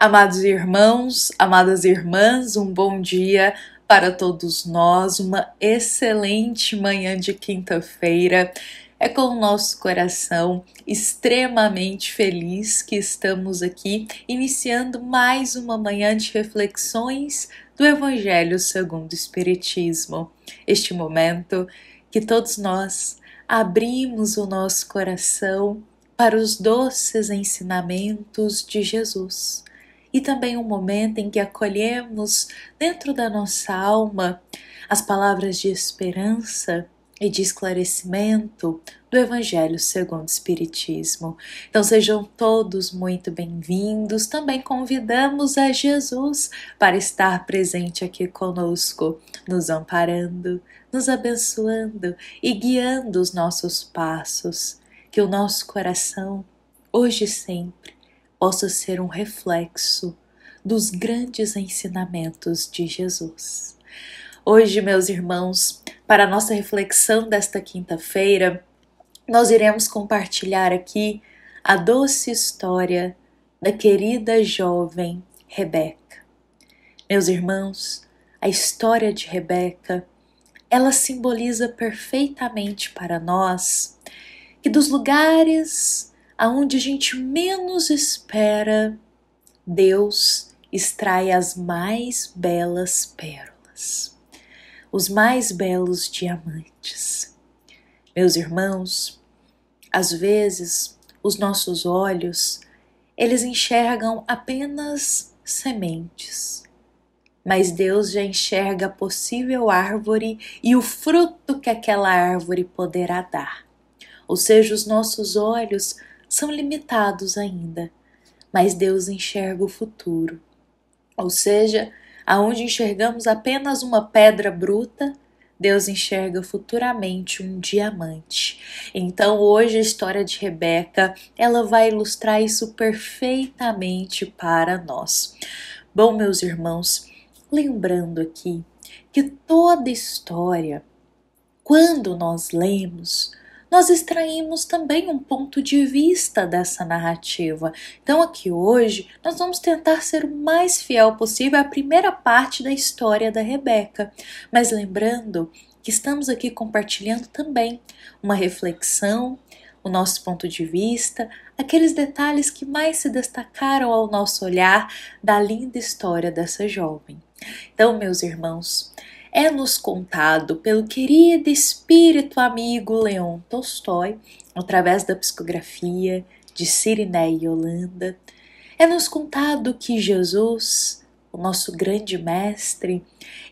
Amados irmãos, amadas irmãs, um bom dia para todos nós, uma excelente manhã de quinta-feira. É com o nosso coração extremamente feliz que estamos aqui iniciando mais uma manhã de reflexões do Evangelho segundo o Espiritismo. Este momento que todos nós abrimos o nosso coração para os doces ensinamentos de Jesus. E também um momento em que acolhemos dentro da nossa alma as palavras de esperança e de esclarecimento do Evangelho segundo o Espiritismo. Então sejam todos muito bem-vindos. Também convidamos a Jesus para estar presente aqui conosco, nos amparando, nos abençoando e guiando os nossos passos. Que o nosso coração, hoje e sempre, possa ser um reflexo dos grandes ensinamentos de Jesus. Hoje, meus irmãos, para a nossa reflexão desta quinta-feira, nós iremos compartilhar aqui a doce história da querida jovem Rebeca. Meus irmãos, a história de Rebeca, ela simboliza perfeitamente para nós que dos lugares aonde a gente menos espera, Deus extrai as mais belas pérolas, os mais belos diamantes. Meus irmãos, às vezes os nossos olhos, eles enxergam apenas sementes, mas Deus já enxerga a possível árvore e o fruto que aquela árvore poderá dar. Ou seja, os nossos olhos são limitados ainda, mas Deus enxerga o futuro. Ou seja, aonde enxergamos apenas uma pedra bruta, Deus enxerga futuramente um diamante. Então hoje a história de Rebeca, ela vai ilustrar isso perfeitamente para nós. Bom, meus irmãos, lembrando aqui que toda história, quando nós lemos, nós extraímos também um ponto de vista dessa narrativa. Então aqui hoje nós vamos tentar ser o mais fiel possível à primeira parte da história da Rebeca, mas lembrando que estamos aqui compartilhando também uma reflexão, o nosso ponto de vista, aqueles detalhes que mais se destacaram ao nosso olhar da linda história dessa jovem. Então, meus irmãos, é-nos contado pelo querido espírito amigo Leon Tolstói, através da psicografia de Sirineia Yolanda, é-nos contado que Jesus, o nosso grande mestre,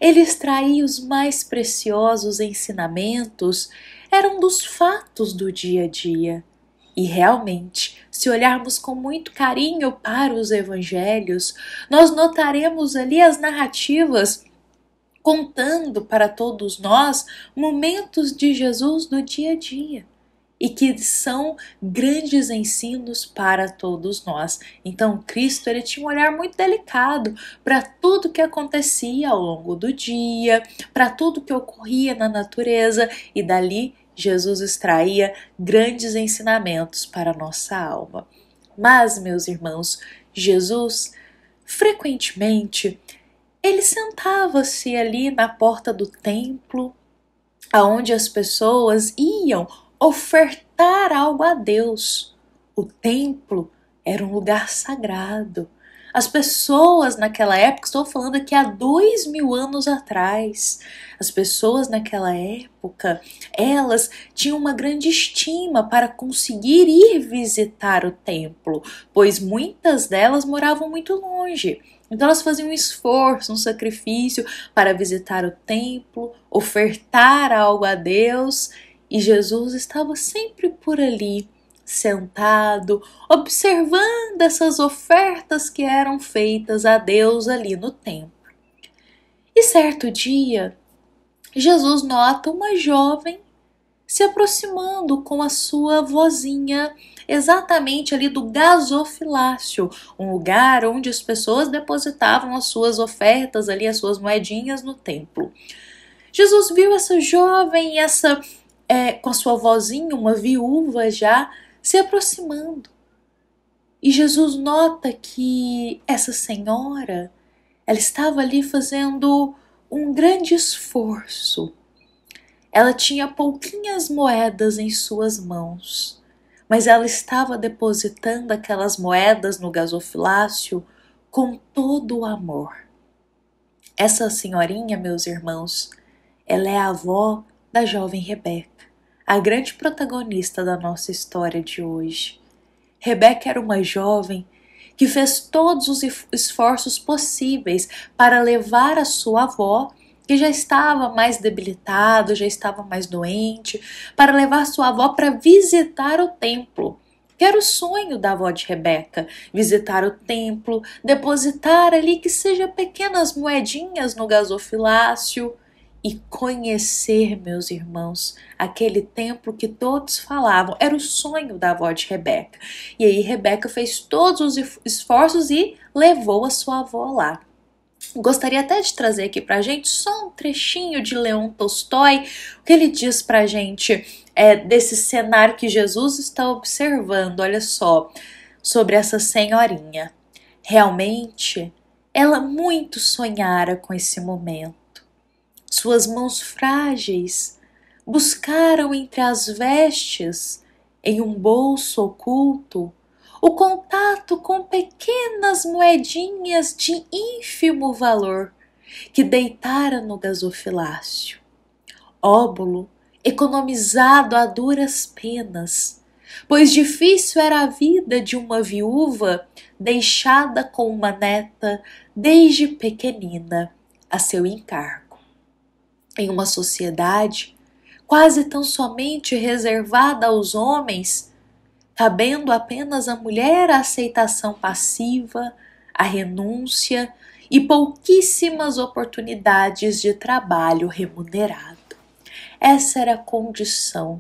ele extraía os mais preciosos ensinamentos, eram dos fatos do dia a dia. E realmente, se olharmos com muito carinho para os evangelhos, nós notaremos ali as narrativas contando para todos nós momentos de Jesus do dia a dia e que são grandes ensinos para todos nós. Então Cristo, ele tinha um olhar muito delicado para tudo que acontecia ao longo do dia, para tudo que ocorria na natureza, e dali Jesus extraía grandes ensinamentos para a nossa alma. Mas, meus irmãos, Jesus frequentemente ele sentava-se ali na porta do templo, aonde as pessoas iam ofertar algo a Deus. O templo era um lugar sagrado. As pessoas naquela época, estou falando aqui há 2000 anos atrás, as pessoas naquela época, elas tinham uma grande estima para conseguir ir visitar o templo, pois muitas delas moravam muito longe. Então elas faziam um esforço, um sacrifício para visitar o templo, ofertar algo a Deus, e Jesus estava sempre por ali, sentado, observando essas ofertas que eram feitas a Deus ali no templo. E certo dia, Jesus nota uma jovem se aproximando com a sua vozinha exatamente ali do gasofilácio, um lugar onde as pessoas depositavam as suas ofertas ali, as suas moedinhas no templo. Jesus viu essa jovem, com a sua vozinha, uma viúva já, se aproximando. E Jesus nota que essa senhora, ela estava ali fazendo um grande esforço. Ela tinha pouquinhas moedas em suas mãos, mas ela estava depositando aquelas moedas no gasofilácio com todo o amor. Essa senhorinha, meus irmãos, ela é a avó da jovem Rebeca, a grande protagonista da nossa história de hoje. Rebeca era uma jovem que fez todos os esforços possíveis para levar a sua avó, que já estava mais debilitada, já estava mais doente, para levar sua avó para visitar o templo, que era o sonho da avó de Rebeca, visitar o templo, depositar ali que seja pequenas moedinhas no gasofilácio e conhecer, meus irmãos, aquele templo que todos falavam. Era o sonho da avó de Rebeca. E aí Rebeca fez todos os esforços e levou a sua avó lá. Gostaria até de trazer aqui pra gente só um trechinho de Leon Tolstói, o que ele diz pra gente desse cenário que Jesus está observando, olha só, sobre essa senhorinha. Realmente, ela muito sonhara com esse momento. Suas mãos frágeis buscaram entre as vestes, em um bolso oculto, o contato com pequenas moedinhas de ínfimo valor que deitara no gasofilácio. Óbolo economizado a duras penas, pois difícil era a vida de uma viúva deixada com uma neta desde pequenina a seu encargo. Em uma sociedade quase tão somente reservada aos homens, cabendo apenas à mulher a aceitação passiva, a renúncia e pouquíssimas oportunidades de trabalho remunerado. Essa era a condição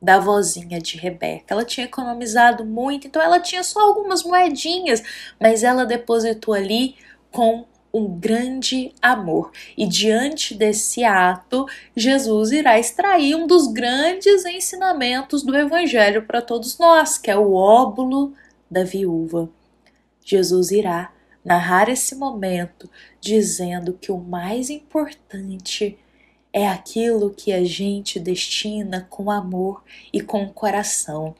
da vozinha de Rebeca. Ela tinha economizado muito, então ela tinha só algumas moedinhas, mas ela depositou ali com um grande amor. E diante desse ato, Jesus irá extrair um dos grandes ensinamentos do Evangelho para todos nós, que é o óbolo da viúva. Jesus irá narrar esse momento dizendo que o mais importante é aquilo que a gente destina com amor e com o coração.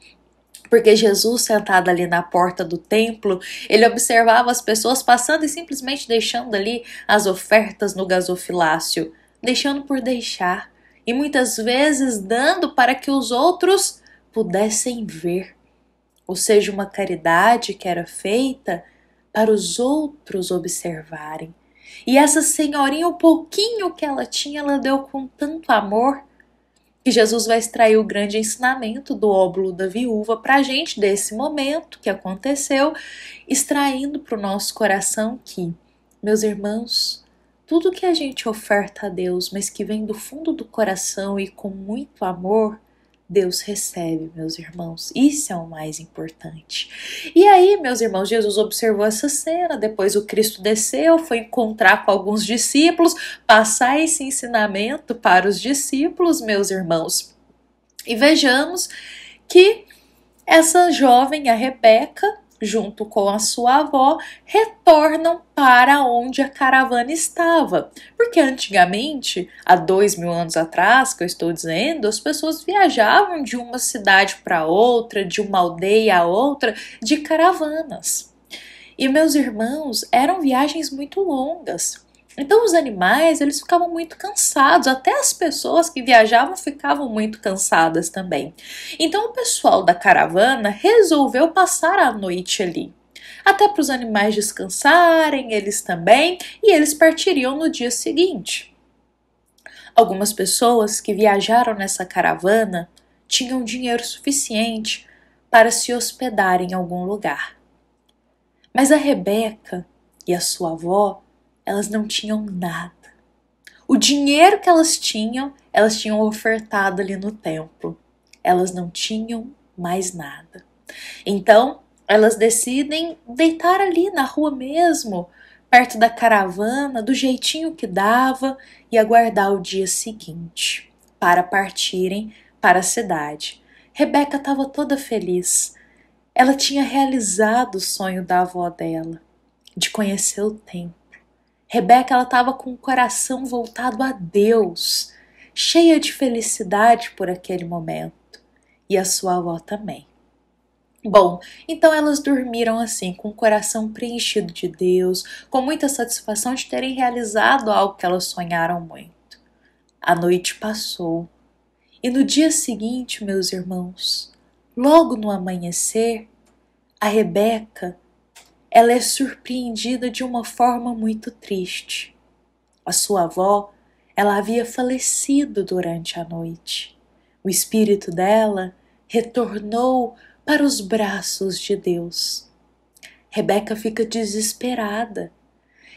Porque Jesus, sentado ali na porta do templo, ele observava as pessoas passando e simplesmente deixando ali as ofertas no gasofilácio, deixando por deixar, e muitas vezes dando para que os outros pudessem ver. Ou seja, uma caridade que era feita para os outros observarem. E essa senhorinha, o pouquinho que ela tinha, ela deu com tanto amor, que Jesus vai extrair o grande ensinamento do óbolo da viúva para a gente, desse momento que aconteceu, extraindo para o nosso coração que, meus irmãos, tudo que a gente oferta a Deus, mas que vem do fundo do coração e com muito amor, Deus recebe, meus irmãos. Isso é o mais importante. E aí, meus irmãos, Jesus observou essa cena, depois o Cristo desceu, foi encontrar com alguns discípulos, passar esse ensinamento para os discípulos, meus irmãos. E vejamos que essa jovem, a Rebeca, junto com a sua avó, retornam para onde a caravana estava. Porque antigamente, há 2000 anos atrás, que eu estou dizendo, as pessoas viajavam de uma cidade para outra, de uma aldeia a outra, de caravanas. E, meus irmãos, eram viagens muito longas. Então os animais, eles ficavam muito cansados, até as pessoas que viajavam ficavam muito cansadas também. Então o pessoal da caravana resolveu passar a noite ali, até para os animais descansarem, eles também, e eles partiriam no dia seguinte. Algumas pessoas que viajaram nessa caravana tinham dinheiro suficiente para se hospedar em algum lugar. Mas a Rebeca e a sua avó, elas não tinham nada. O dinheiro que elas tinham ofertado ali no templo. Elas não tinham mais nada. Então, elas decidem deitar ali na rua mesmo, perto da caravana, do jeitinho que dava, e aguardar o dia seguinte, para partirem para a cidade. Rebeca estava toda feliz. ela tinha realizado o sonho da avó dela, de conhecer o templo. Rebeca estava com o coração voltado a Deus, cheia de felicidade por aquele momento, e a sua avó também. Bom, então elas dormiram assim, com o coração preenchido de Deus, com muita satisfação de terem realizado algo que elas sonharam muito. A noite passou, e no dia seguinte, meus irmãos, logo no amanhecer, a Rebeca, ela é surpreendida de uma forma muito triste. A sua avó, ela havia falecido durante a noite. O espírito dela retornou para os braços de Deus. Rebeca fica desesperada,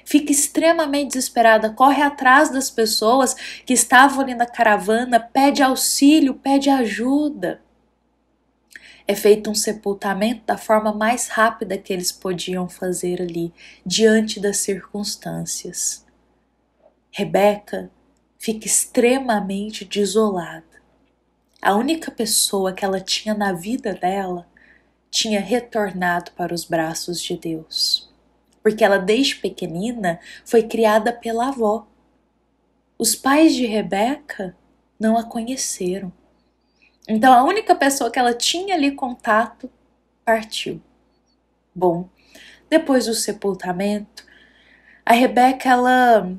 fica extremamente desesperada, corre atrás das pessoas que estavam ali na caravana, pede auxílio, pede ajuda. É feito um sepultamento da forma mais rápida que eles podiam fazer ali, diante das circunstâncias. Rebeca fica extremamente desolada. A única pessoa que ela tinha na vida dela tinha retornado para os braços de Deus, porque ela desde pequenina foi criada pela avó. Os pais de Rebeca não a conheceram. Então a única pessoa que ela tinha ali contato partiu. Bom, depois do sepultamento, a Rebeca ela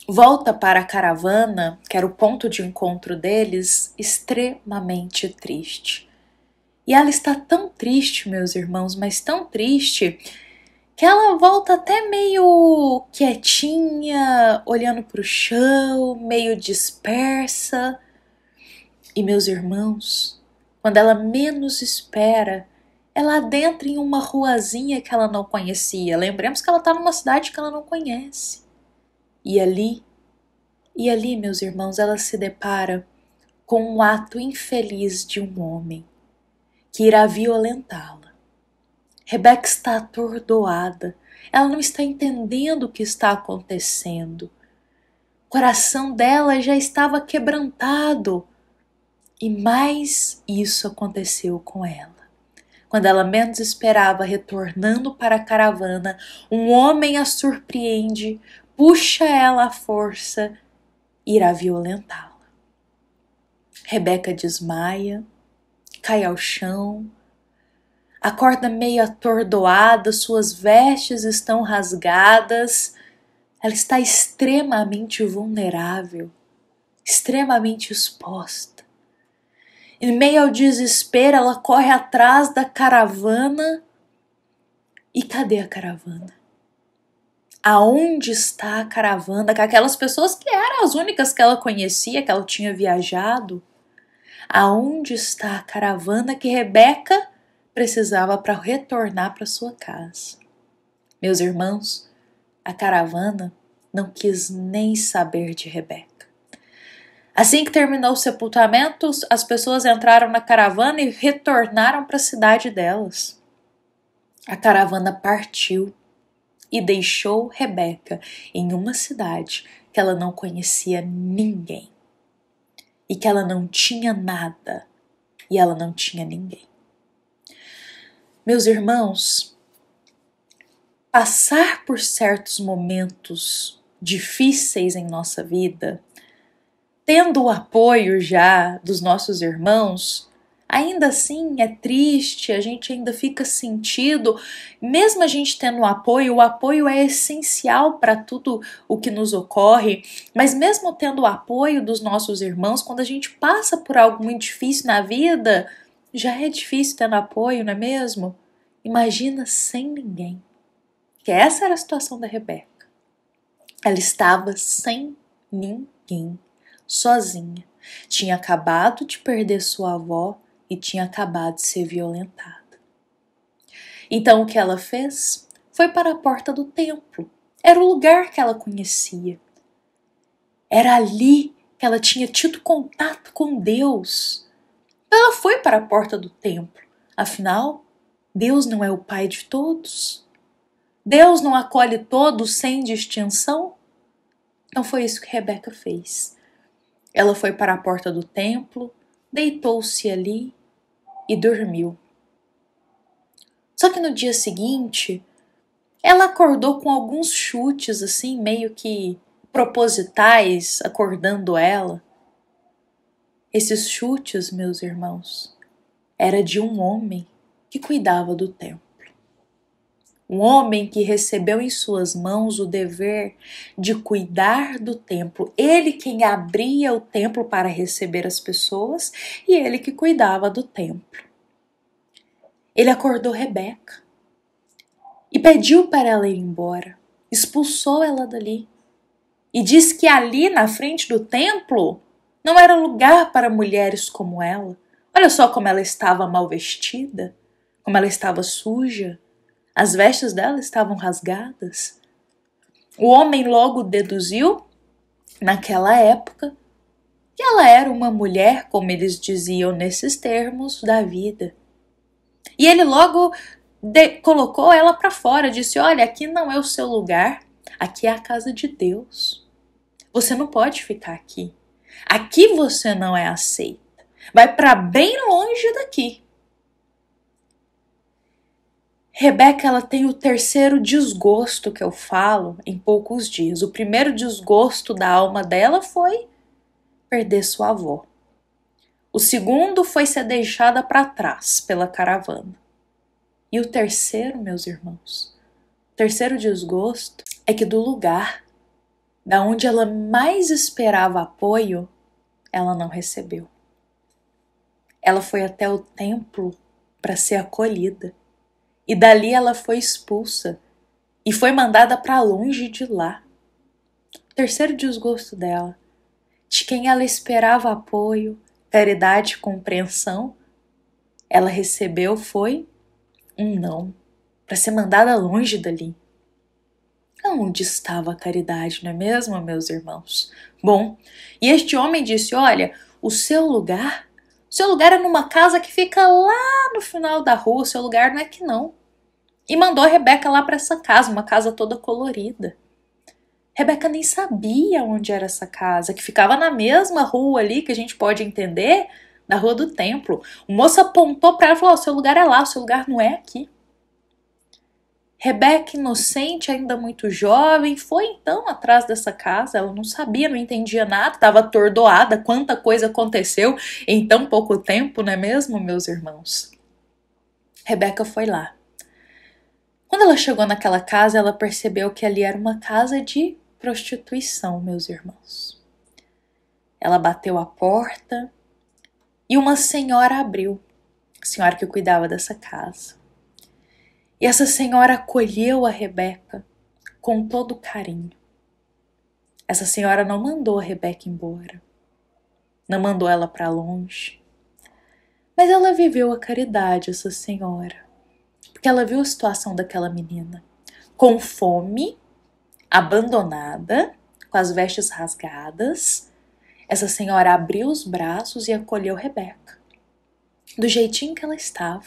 volta para a caravana, que era o ponto de encontro deles, extremamente triste. E ela está tão triste, meus irmãos, mas tão triste, que ela volta até meio quietinha, olhando para o chão, meio dispersa. E, meus irmãos, quando ela menos espera, ela adentra em uma ruazinha que ela não conhecia. Lembremos que ela está numa cidade que ela não conhece. E ali, meus irmãos, ela se depara com um ato infeliz de um homem que irá violentá-la. Rebeca está atordoada, ela não está entendendo o que está acontecendo. O coração dela já estava quebrantado. E mais isso aconteceu com ela. Quando ela menos esperava, retornando para a caravana, um homem a surpreende, puxa ela à força e irá violentá-la. Rebeca desmaia, cai ao chão, acorda meio atordoada, suas vestes estão rasgadas, ela está extremamente vulnerável, extremamente exposta. Em meio ao desespero, ela corre atrás da caravana. E cadê a caravana? Aonde está a caravana? Com aquelas pessoas que eram as únicas que ela conhecia, que ela tinha viajado. Aonde está a caravana que Rebeca precisava para retornar para sua casa? Meus irmãos, a caravana não quis nem saber de Rebeca. Assim que terminou o sepultamento, as pessoas entraram na caravana e retornaram para a cidade delas. A caravana partiu e deixou Rebeca em uma cidade que ela não conhecia ninguém. E que ela não tinha nada. E ela não tinha ninguém. Meus irmãos, passar por certos momentos difíceis em nossa vida, tendo o apoio já dos nossos irmãos, ainda assim é triste, a gente ainda fica sentido, mesmo a gente tendo o apoio é essencial para tudo o que nos ocorre, mas mesmo tendo o apoio dos nossos irmãos, quando a gente passa por algo muito difícil na vida, já é difícil tendo apoio, não é mesmo? Imagina sem ninguém. Que essa era a situação da Rebeca. Ela estava sem ninguém. Sozinha, tinha acabado de perder sua avó e tinha acabado de ser violentada. Então o que ela fez? Foi para a porta do templo. Era o lugar que ela conhecia. Era ali que ela tinha tido contato com Deus. Ela foi para a porta do templo. Afinal, Deus não é o Pai de todos? Deus não acolhe todos sem distinção? Então foi isso que Rebeca fez. Ela foi para a porta do templo, deitou-se ali e dormiu. Só que no dia seguinte, ela acordou com alguns chutes, assim, meio que propositais, acordando ela. Esses chutes, meus irmãos, era de um homem que cuidava do templo. Um homem que recebeu em suas mãos o dever de cuidar do templo. Ele quem abria o templo para receber as pessoas e ele que cuidava do templo. Ele acordou Rebeca e pediu para ela ir embora. Expulsou ela dali. E disse que ali na frente do templo não era lugar para mulheres como ela. Olha só como ela estava mal vestida, como ela estava suja. As vestes dela estavam rasgadas. O homem logo deduziu, naquela época, que ela era uma mulher, como eles diziam nesses termos, da vida. E ele logo colocou ela para fora, disse: olha, aqui não é o seu lugar, aqui é a casa de Deus. Você não pode ficar aqui. Aqui você não é aceita. Vai para bem longe daqui. Rebeca, ela tem o terceiro desgosto que eu falo em poucos dias. O primeiro desgosto da alma dela foi perder sua avó. O segundo foi ser deixada para trás pela caravana. E o terceiro, meus irmãos, o terceiro desgosto é que do lugar da onde ela mais esperava apoio, ela não recebeu. Ela foi até o templo para ser acolhida. E dali ela foi expulsa e foi mandada para longe de lá. O terceiro desgosto dela, de quem ela esperava apoio, caridade e compreensão, ela recebeu foi um não, para ser mandada longe dali. Onde estava a caridade, não é mesmo, meus irmãos? Bom, e este homem disse: olha, o seu lugar é numa casa que fica lá no final da rua, o seu lugar não é aqui não. E mandou a Rebeca lá para essa casa, uma casa toda colorida. Rebeca nem sabia onde era essa casa, que ficava na mesma rua ali, que a gente pode entender, na rua do templo. O moço apontou para ela e falou: seu lugar é lá, o seu lugar não é aqui. Rebeca, inocente, ainda muito jovem, foi então atrás dessa casa. Ela não sabia, não entendia nada, estava atordoada. Quanta coisa aconteceu em tão pouco tempo, não é mesmo, meus irmãos? Rebeca foi lá. Quando ela chegou naquela casa, ela percebeu que ali era uma casa de prostituição, meus irmãos. Ela bateu a porta e uma senhora abriu, a senhora que cuidava dessa casa. E essa senhora acolheu a Rebeca com todo carinho. Essa senhora não mandou a Rebeca embora, não mandou ela para longe, mas ela viveu a caridade, essa senhora. Porque ela viu a situação daquela menina, com fome, abandonada, com as vestes rasgadas. Essa senhora abriu os braços e acolheu Rebeca, do jeitinho que ela estava.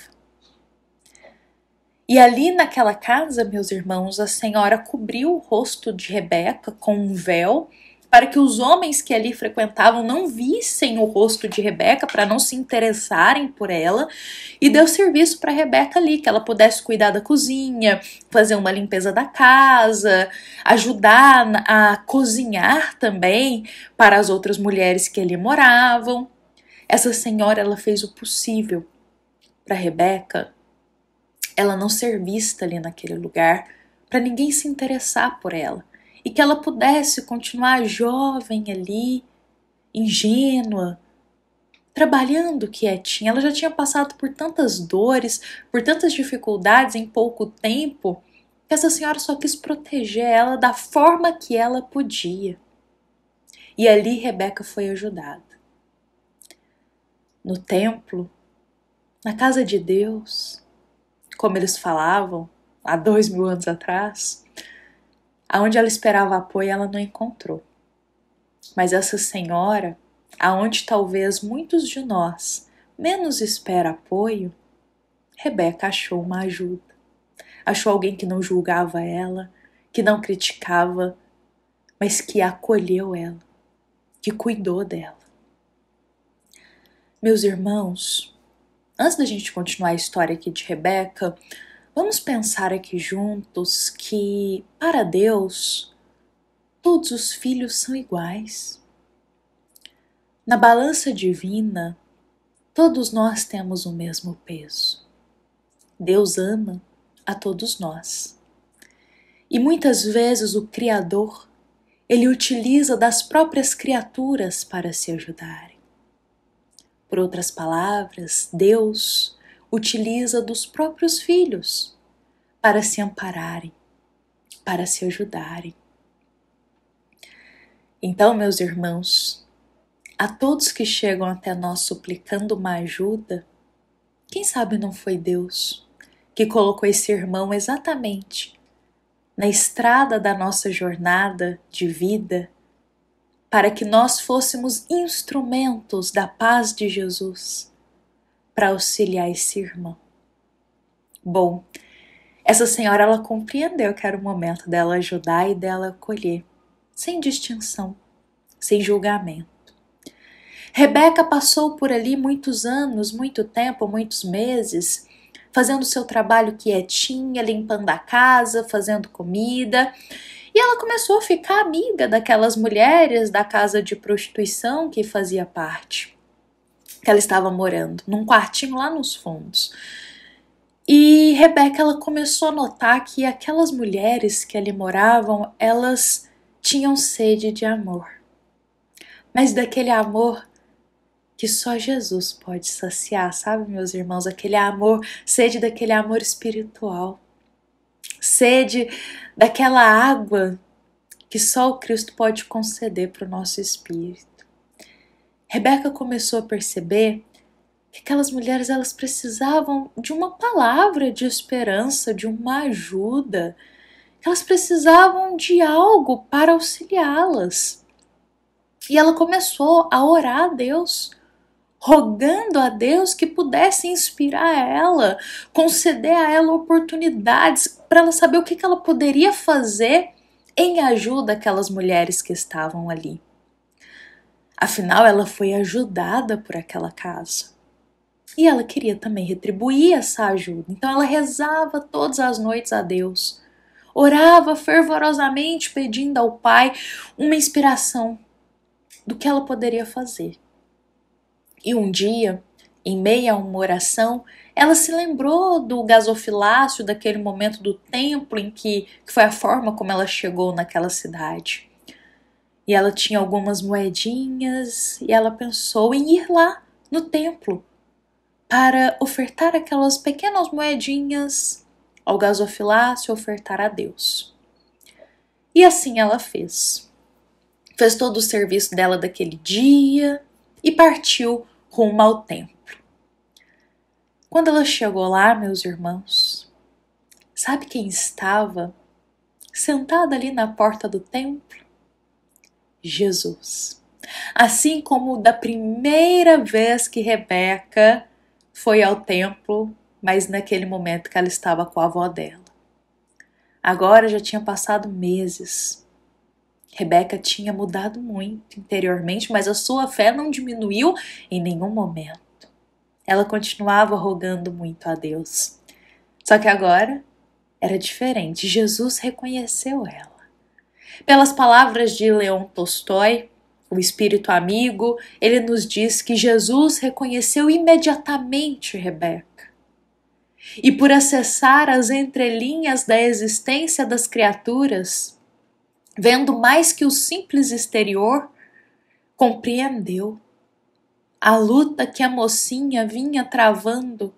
E ali naquela casa, meus irmãos, a senhora cobriu o rosto de Rebeca com um véu, para que os homens que ali frequentavam não vissem o rosto de Rebeca, para não se interessarem por ela, e deu serviço para Rebeca ali, que ela pudesse cuidar da cozinha, fazer uma limpeza da casa, ajudar a cozinhar também para as outras mulheres que ali moravam. Essa senhora, ela fez o possível para Rebeca ela não ser vista ali naquele lugar, para ninguém se interessar por ela, e que ela pudesse continuar jovem ali, ingênua, trabalhando quietinha. Ela já tinha passado por tantas dores, por tantas dificuldades em pouco tempo, que essa senhora só quis proteger ela da forma que ela podia. E ali Rebeca foi ajudada. No templo, na casa de Deus, como eles falavam há 2000 anos atrás, aonde ela esperava apoio ela não encontrou. Mas essa senhora, aonde talvez muitos de nós menos espera apoio, Rebeca achou uma ajuda. Achou alguém que não julgava ela, que não criticava, mas que acolheu ela, que cuidou dela. Meus irmãos, antes da gente continuar a história aqui de Rebeca, Vamos pensar aqui juntos que, para Deus, todos os filhos são iguais. Na balança divina, todos nós temos o mesmo peso. Deus ama a todos nós. E muitas vezes o Criador, ele utiliza das próprias criaturas para se ajudarem. Por outras palavras, Deus utiliza dos próprios filhos para se ampararem, para se ajudarem. Então, meus irmãos, a todos que chegam até nós suplicando uma ajuda, quem sabe não foi Deus que colocou esse irmão exatamente na estrada da nossa jornada de vida, para que nós fôssemos instrumentos da paz de Jesus para auxiliar esse irmão. Bom, essa senhora, ela compreendeu que era o momento dela ajudar e dela acolher, sem distinção, sem julgamento. Rebeca passou por ali muitos anos, muito tempo, muitos meses, fazendo seu trabalho quietinha, limpando a casa, fazendo comida. E ela começou a ficar amiga daquelas mulheres da casa de prostituição que fazia parte, que ela estava morando, num quartinho lá nos fundos. E Rebeca, ela começou a notar que aquelas mulheres que ali moravam, elas tinham sede de amor. Mas daquele amor que só Jesus pode saciar, sabe, meus irmãos? Aquele amor, sede daquele amor espiritual. Sede daquela água que só o Cristo pode conceder para o nosso espírito. Rebeca começou a perceber que aquelas mulheres, elas precisavam de uma palavra de esperança, de uma ajuda. Elas precisavam de algo para auxiliá-las. E ela começou a orar a Deus, rogando a Deus que pudesse inspirar ela, conceder a ela oportunidades para ela saber o que ela poderia fazer em ajuda àquelas mulheres que estavam ali. Afinal, ela foi ajudada por aquela casa. E ela queria também retribuir essa ajuda. Então ela rezava todas as noites a Deus, orava fervorosamente pedindo ao Pai uma inspiração do que ela poderia fazer. E um dia, em meio a uma oração, ela se lembrou do gasofilácio, daquele momento do templo em que foi a forma como ela chegou naquela cidade. E ela tinha algumas moedinhas e ela pensou em ir lá no templo para ofertar aquelas pequenas moedinhas ao gasofilácio, ofertar a Deus. E assim ela fez. Fez todo o serviço dela daquele dia e partiu rumo ao templo. Quando ela chegou lá, meus irmãos, sabe quem estava sentado ali na porta do templo? Jesus. Assim como da primeira vez que Rebeca foi ao templo, mas naquele momento que ela estava com a avó dela. Agora já tinha passado meses. Rebeca tinha mudado muito interiormente, mas a sua fé não diminuiu em nenhum momento. Ela continuava rogando muito a Deus. Só que agora era diferente. Jesus reconheceu ela. Pelas palavras de Leon Tolstói, o espírito amigo, ele nos diz que Jesus reconheceu imediatamente Rebeca. E por acessar as entrelinhas da existência das criaturas, vendo mais que o simples exterior, compreendeu a luta que a mocinha vinha travando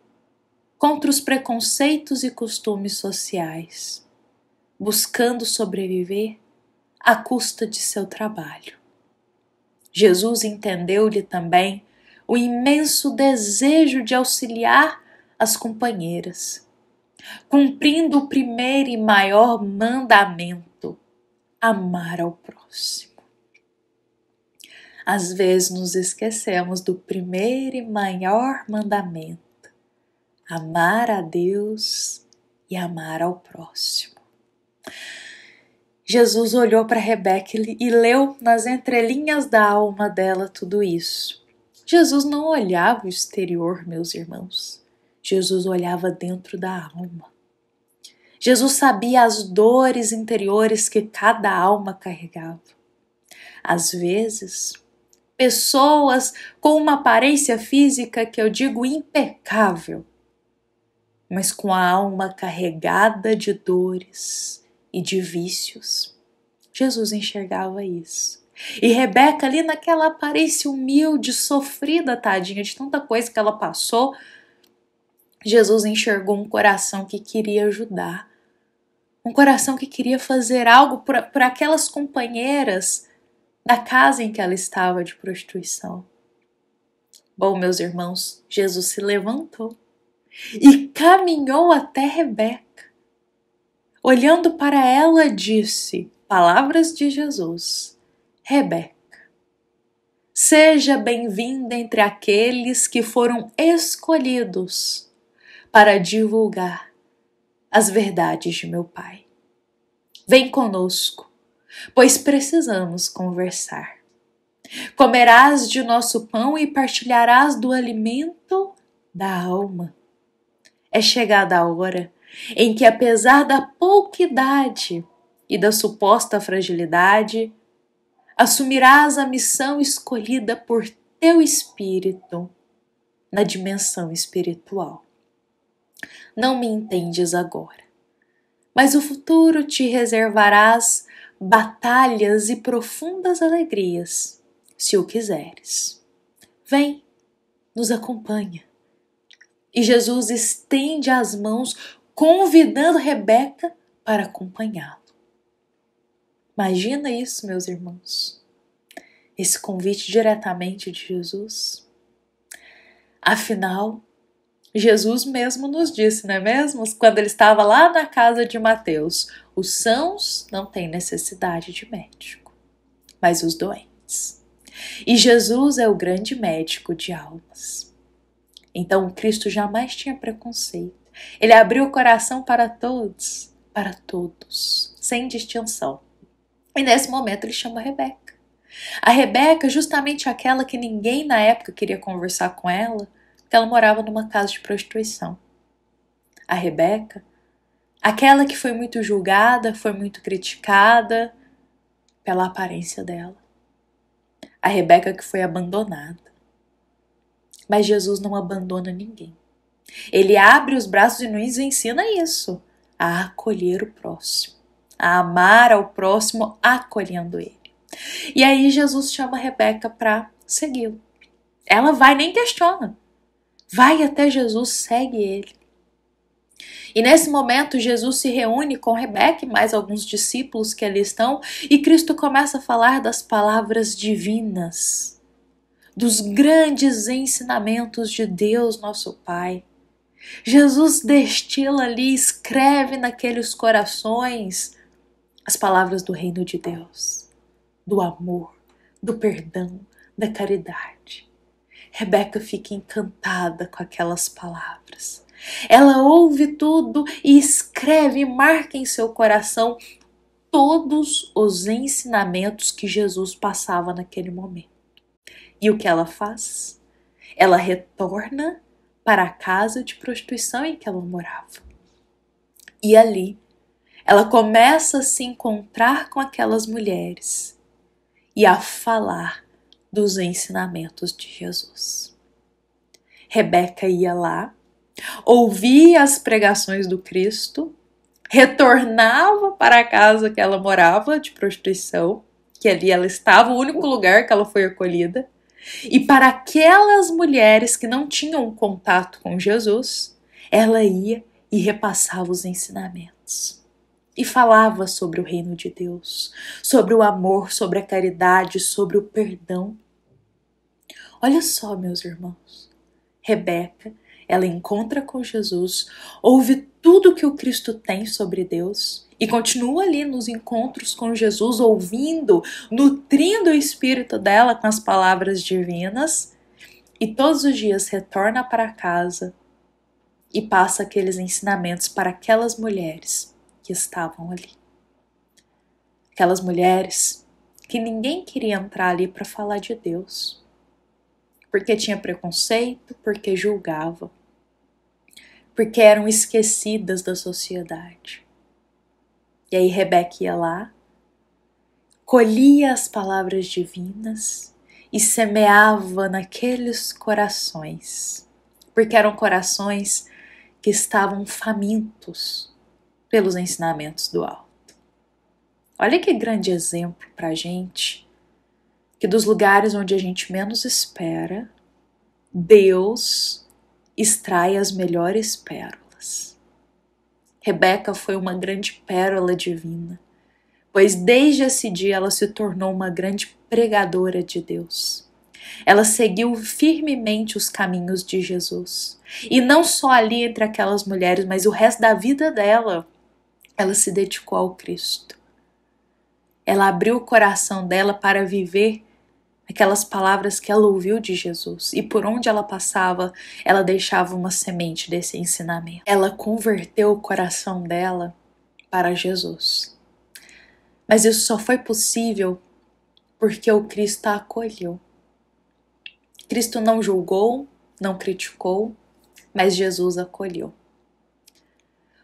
contra os preconceitos e costumes sociais, buscando sobreviver à custa de seu trabalho. Jesus entendeu-lhe também o imenso desejo de auxiliar as companheiras, cumprindo o primeiro e maior mandamento: amar ao próximo. Às vezes nos esquecemos do primeiro e maior mandamento: amar a Deus e amar ao próximo. Jesus olhou para Rebeca e leu nas entrelinhas da alma dela tudo isso. Jesus não olhava o exterior, meus irmãos. Jesus olhava dentro da alma. Jesus sabia as dores interiores que cada alma carregava. Às vezes, pessoas com uma aparência física que eu digo impecável, mas com a alma carregada de dores e de vícios. Jesus enxergava isso. E Rebeca ali naquela aparência humilde, sofrida, tadinha, de tanta coisa que ela passou, Jesus enxergou um coração que queria ajudar. Um coração que queria fazer algo por aquelas companheiras da casa em que ela estava de prostituição. Bom, meus irmãos, Jesus se levantou e caminhou até Rebeca. Olhando para ela, disse, palavras de Jesus, Rebeca, seja bem-vinda entre aqueles que foram escolhidos para divulgar as verdades de meu Pai. Vem conosco, pois precisamos conversar. Comerás de nosso pão e partilharás do alimento da alma. É chegada a hora em que, apesar da pouca idade e da suposta fragilidade, assumirás a missão escolhida por teu espírito na dimensão espiritual. Não me entendes agora, mas o futuro te reservarás batalhas e profundas alegrias, se o quiseres. Vem, nos acompanha. E Jesus estende as mãos, convidando Rebeca para acompanhá-lo. Imagina isso, meus irmãos. Esse convite diretamente de Jesus. Afinal, Jesus mesmo nos disse, não é mesmo? Quando ele estava lá na casa de Mateus, os sãos não têm necessidade de médico, mas os doentes. E Jesus é o grande médico de almas. Então, Cristo jamais tinha preconceito. Ele abriu o coração para todos, sem distinção. E nesse momento ele chama a Rebeca. A Rebeca, justamente aquela que ninguém na época queria conversar com ela, porque ela morava numa casa de prostituição. A Rebeca, aquela que foi muito julgada, foi muito criticada pela aparência dela. A Rebeca que foi abandonada. Mas Jesus não abandona ninguém. Ele abre os braços e nos ensina isso, a acolher o próximo, a amar ao próximo acolhendo ele. E aí Jesus chama a Rebeca para segui-lo. Ela vai, nem questiona. Vai até Jesus, segue ele. E nesse momento Jesus se reúne com Rebeca e mais alguns discípulos que ali estão, e Cristo começa a falar das palavras divinas, dos grandes ensinamentos de Deus, nosso Pai. Jesus destila ali, escreve naqueles corações as palavras do reino de Deus, do amor, do perdão, da caridade. Rebeca fica encantada com aquelas palavras. Ela ouve tudo e escreve e marca em seu coração todos os ensinamentos que Jesus passava naquele momento. E o que ela faz? Ela retorna para a casa de prostituição em que ela morava. E ali, ela começa a se encontrar com aquelas mulheres e a falar dos ensinamentos de Jesus. Rebeca ia lá, ouvia as pregações do Cristo, retornava para a casa que ela morava de prostituição, que ali ela estava, o único lugar que ela foi acolhida. E para aquelas mulheres que não tinham contato com Jesus, ela ia e repassava os ensinamentos. E falava sobre o reino de Deus, sobre o amor, sobre a caridade, sobre o perdão. Olha só, meus irmãos, Rebeca, ela encontra com Jesus, ouve tudo que o Cristo tem sobre Deus e continua ali nos encontros com Jesus, ouvindo, nutrindo o espírito dela com as palavras divinas, e todos os dias retorna para casa e passa aqueles ensinamentos para aquelas mulheres que estavam ali. Aquelas mulheres que ninguém queria entrar ali para falar de Deus, porque tinha preconceito, porque julgava, porque eram esquecidas da sociedade. E aí Rebeca ia lá, colhia as palavras divinas e semeava naqueles corações, porque eram corações que estavam famintos pelos ensinamentos do alto. Olha que grande exemplo para a gente, que dos lugares onde a gente menos espera, Deus extrai as melhores pérolas. Rebeca foi uma grande pérola divina, pois desde esse dia ela se tornou uma grande pregadora de Deus. Ela seguiu firmemente os caminhos de Jesus. E não só ali entre aquelas mulheres, mas o resto da vida dela, ela se dedicou ao Cristo. Ela abriu o coração dela para viver aquelas palavras que ela ouviu de Jesus. E por onde ela passava, ela deixava uma semente desse ensinamento. Ela converteu o coração dela para Jesus. Mas isso só foi possível porque o Cristo a acolheu. Cristo não julgou, não criticou, mas Jesus acolheu.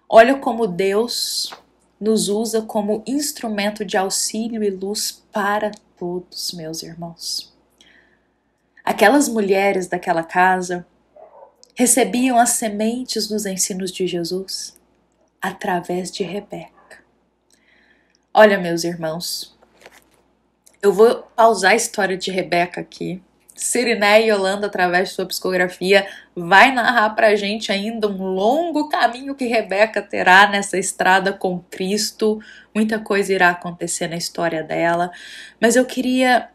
Olha como Deus nos usa como instrumento de auxílio e luz para todos, meus irmãos. Aquelas mulheres daquela casa recebiam as sementes dos ensinos de Jesus através de Rebeca. Olha, meus irmãos, eu vou pausar a história de Rebeca aqui. Siriné e Yolanda, através de sua psicografia, vai narrar pra gente ainda um longo caminho que Rebeca terá nessa estrada com Cristo. Muita coisa irá acontecer na história dela, mas eu queria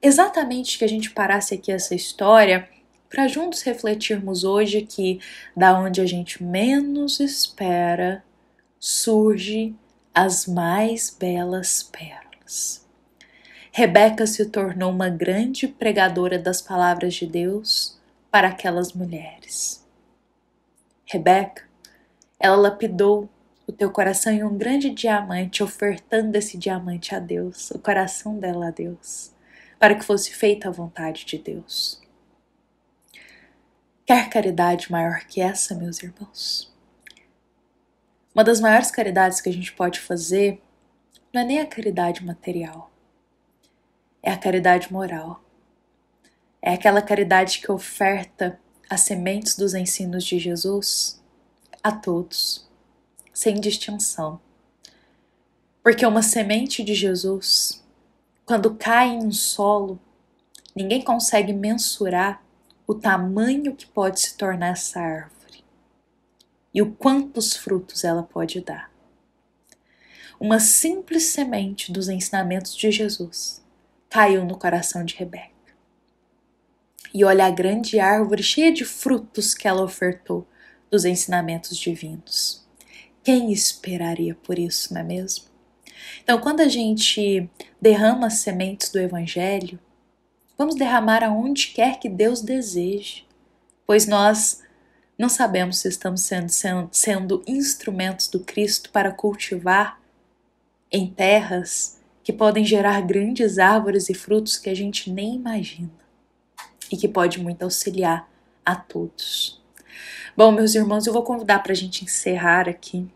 exatamente que a gente parasse aqui essa história para juntos refletirmos hoje que da onde a gente menos espera surge as mais belas pérolas. Rebeca se tornou uma grande pregadora das palavras de Deus para aquelas mulheres. Rebeca, ela lapidou o teu coração em um grande diamante, ofertando esse diamante a Deus, o coração dela a Deus, para que fosse feita a vontade de Deus. Quer caridade maior que essa, meus irmãos? Uma das maiores caridades que a gente pode fazer não é nem a caridade material. É a caridade moral. É aquela caridade que oferta as sementes dos ensinos de Jesus a todos, sem distinção. Porque uma semente de Jesus, quando cai em um solo, ninguém consegue mensurar o tamanho que pode se tornar essa árvore e o quantos frutos ela pode dar. Uma simples semente dos ensinamentos de Jesus caiu no coração de Rebeca. E olha a grande árvore cheia de frutos que ela ofertou dos ensinamentos divinos. Quem esperaria por isso, não é mesmo? Então, quando a gente derrama as sementes do Evangelho, vamos derramar aonde quer que Deus deseje, pois nós não sabemos se estamos sendo instrumentos do Cristo para cultivar em terras que podem gerar grandes árvores e frutos que a gente nem imagina e que pode muito auxiliar a todos. Bom, meus irmãos, eu vou convidar para a gente encerrar aqui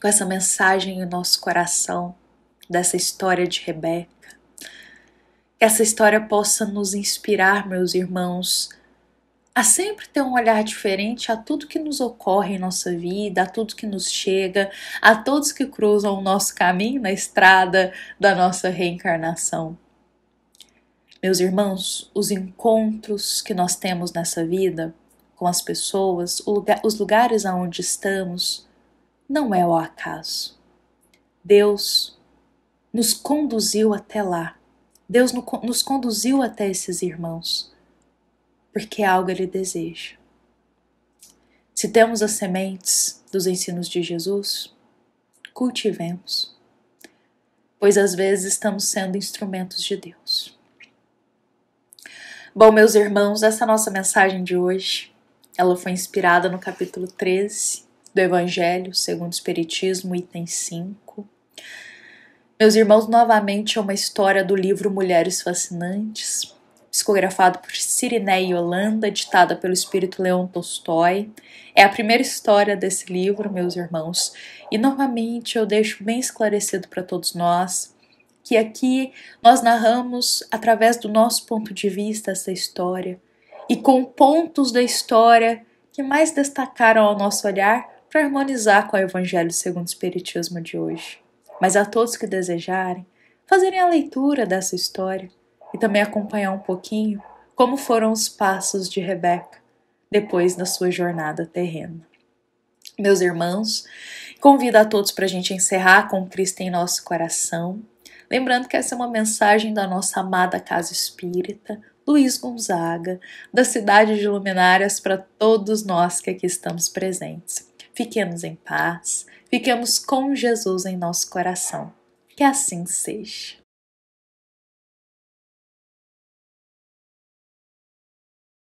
com essa mensagem no nosso coração dessa história de Rebeca. Que essa história possa nos inspirar, meus irmãos, a sempre ter um olhar diferente a tudo que nos ocorre em nossa vida, a tudo que nos chega, a todos que cruzam o nosso caminho na estrada da nossa reencarnação. Meus irmãos, os encontros que nós temos nessa vida com as pessoas, os lugares aonde estamos, não é o acaso. Deus nos conduziu até lá. Deus nos conduziu até esses irmãos, porque algo Ele deseja. Se temos as sementes dos ensinos de Jesus, cultivemos, pois às vezes estamos sendo instrumentos de Deus. Bom, meus irmãos, essa nossa mensagem de hoje, ela foi inspirada no capítulo 13 do Evangelho segundo o Espiritismo, item 5. Meus irmãos, novamente é uma história do livro Mulheres Fascinantes, psicografado por Sirineia Yolanda, ditada pelo espírito Leon Tolstói. É a primeira história desse livro, meus irmãos, e novamente eu deixo bem esclarecido para todos nós que aqui nós narramos através do nosso ponto de vista essa história e com pontos da história que mais destacaram ao nosso olhar para harmonizar com o Evangelho segundo o Espiritismo de hoje. Mas a todos que desejarem, fazerem a leitura dessa história e também acompanhar um pouquinho como foram os passos de Rebeca depois da sua jornada terrena. Meus irmãos, convido a todos para a gente encerrar com Cristo em nosso coração, lembrando que essa é uma mensagem da nossa amada Casa Espírita, Luiz Gonzaga, da cidade de Luminárias, para todos nós que aqui estamos presentes. Fiquemos em paz, fiquemos com Jesus em nosso coração. Que assim seja.